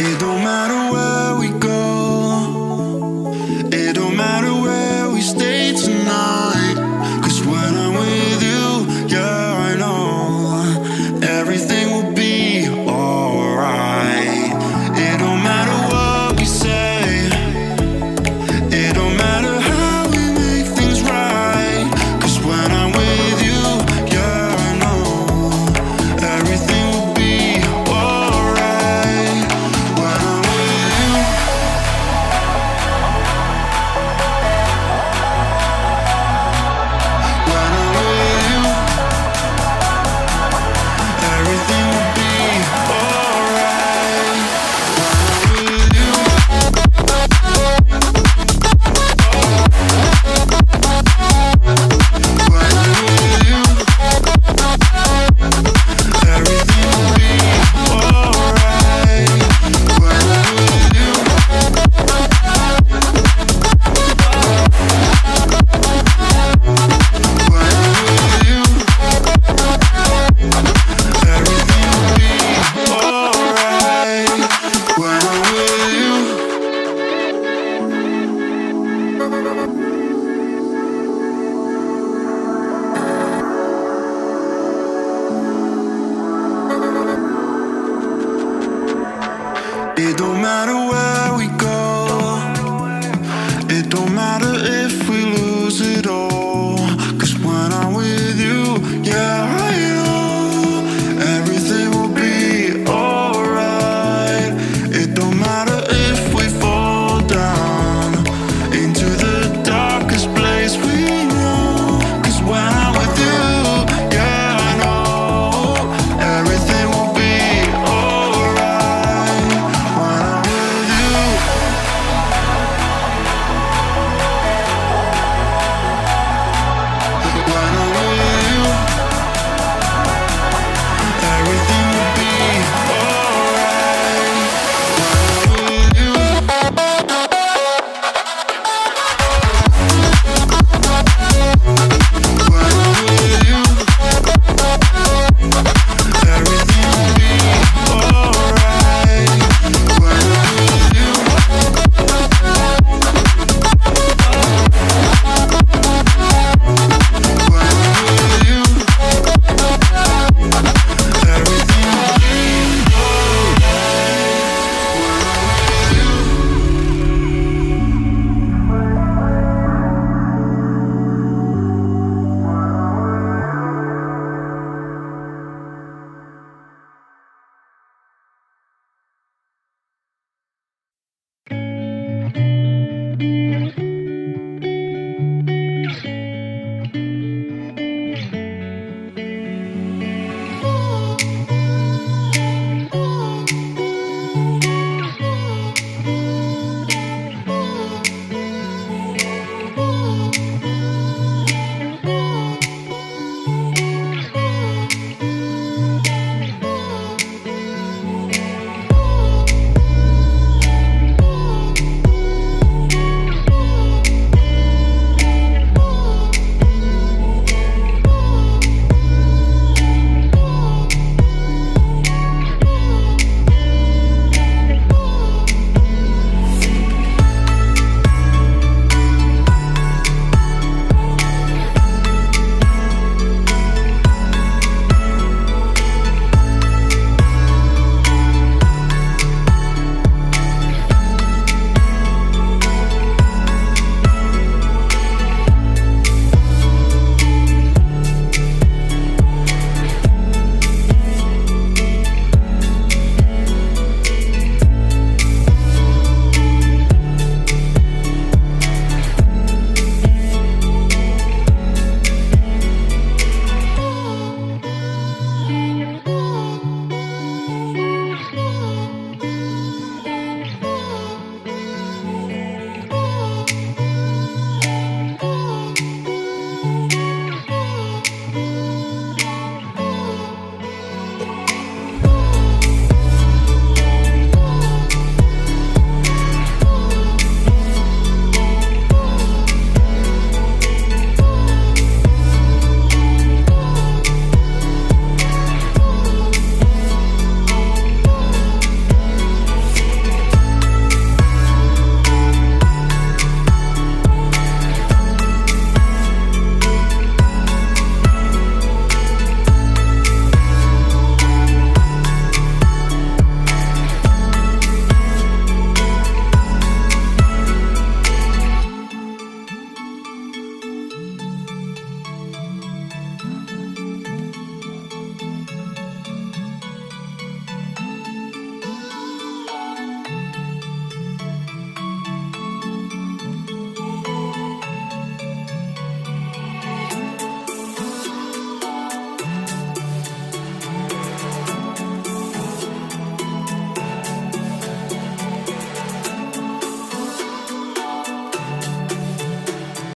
It don't matter where we go, it don't matter where we stay tonight. 'Cause when I'm with you, yeah, I know everything will be alright. It don't matter what we say, it don't matter how we make things right. 'Cause when I'm with you, yeah, I know everything will be alright. When I'm with you, when I'm with you, everything will be alright. When I'm with you, when I'm with you, everything will be alright. When I'm with you, when I'm with you, everything will be alright. When I'm with you. It don't matter where